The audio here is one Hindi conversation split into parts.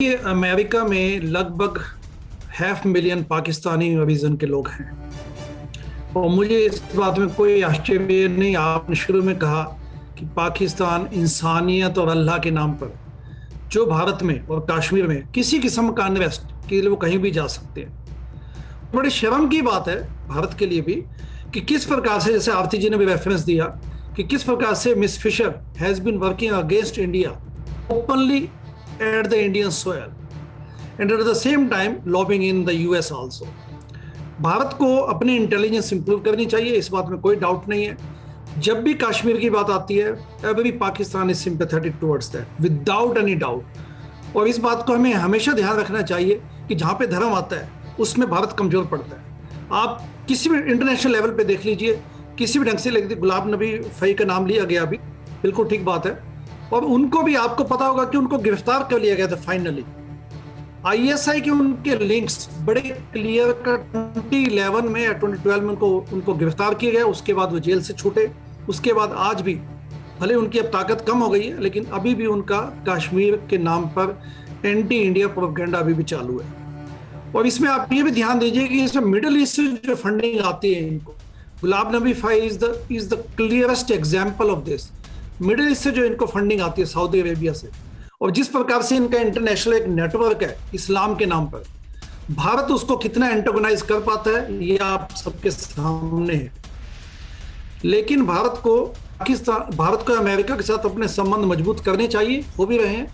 कि अमेरिका में लगभग 500,000 पाकिस्तानी ओरिजिन के लोग हैं और मुझे इस बात में कोई आश्चर्य नहीं। आपने शुरू में कहा कि पाकिस्तान इंसानियत और अल्लाह के नाम पर जो भारत में और कश्मीर में किसी किस्म का अनरेस्ट के लिए वो कहीं भी जा सकते हैं। बड़ी शर्म की बात है भारत के लिए भी कि किस प्रकार से, जैसे आरती जी ने भी रेफरेंस दिया, कि किस प्रकार से Miss Fisher has been working against India openly at the Indian soil and at the same time lobbying in the US also। Bharat को अपनी इंटेलिजेंस इंप्रूव करनी चाहिए, इस बात में कोई डाउट नहीं है। जब भी कश्मीर की बात आती है, every Pakistan is sympathetic towards that without any doubt. और इस बात को हमें हमेशा ध्यान रखना चाहिए कि जहां पे धर्म आता है उसमें भारत कमजोर पड़ता है। आप किसी भी इंटरनेशनल लेवल पे देख लीजिए, किसी भी ढंग से लिख, गुलाम नबी फई का नाम लिया गया अभी, बिल्कुल ठीक बात है। और उनको भी आपको पता होगा कि उनको गिरफ्तार कर लिया गया था फाइनली। आईएसआई के उनके लिंक्स बड़े क्लियर कर 2011 में या 2012 में उनको गिरफ्तार किया गया। उसके बाद वो जेल से छूटे। उसके बाद आज भी भले उनकी अब ताकत कम हो गई है, लेकिन अभी भी उनका कश्मीर के नाम पर एंटी इंडिया प्रोपेगेंडा अभी भी चालू है। और इसमें आप ये भी ध्यान दीजिए कि इसमें मिडिल ईस्ट से जो फंडिंग आती है इनको, Ghulam Nabi Fai is the clearest example of this. Middle East से जो इनको फंडिंग आती है, सऊदी अरेबिया से, और जिस प्रकार से इनका इंटरनेशनल एक नेटवर्क है इस्लाम के नाम पर, भारत उसको कितना एंटागोनाइज कर पाता है ये आप सबके सामने है। लेकिन भारत को अमेरिका के साथ अपने संबंध मजबूत करने चाहिए, हो भी रहे हैं।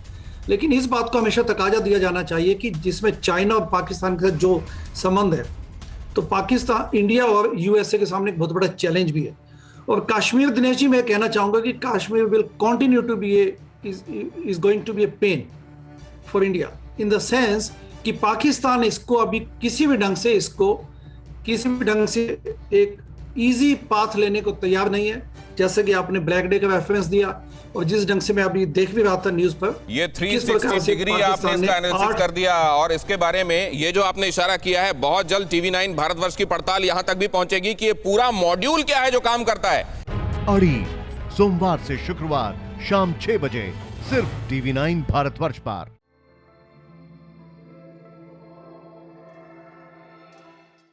लेकिन इस बात को हमेशा तकाजा दिया जाना चाहिए कि जिसमें चाइना और पाकिस्तान के साथ जो संबंध है, तो पाकिस्तान, इंडिया और यूएसए के सामने एक बहुत बड़ा चैलेंज भी है। और कश्मीर, दिनेश जी, मैं कहना चाहूंगा कि Kashmir will continue to be is going to be a pain for India in the sense कि पाकिस्तान इसको अभी किसी भी ढंग से एक इजी पाथ लेने को तैयार नहीं है। जैसे कि आपने ब्लैक डे का रेफरेंस दिया और जिस ढंग से मैं अभी देख भी रहा था न्यूज पर, ये 360 डिग्री आपने इसका एनालिसिस कर दिया। और इसके बारे में ये जो आपने इशारा किया है, बहुत जल्द TV9 भारतवर्ष की पड़ताल यहां तक भी पहुंचेगी कि ये पूरा मॉड्यूल क्या है जो काम करता है। अड़ी सोमवार से शुक्रवार शाम 6 बजे सिर्फ TV9 भारतवर्ष पर।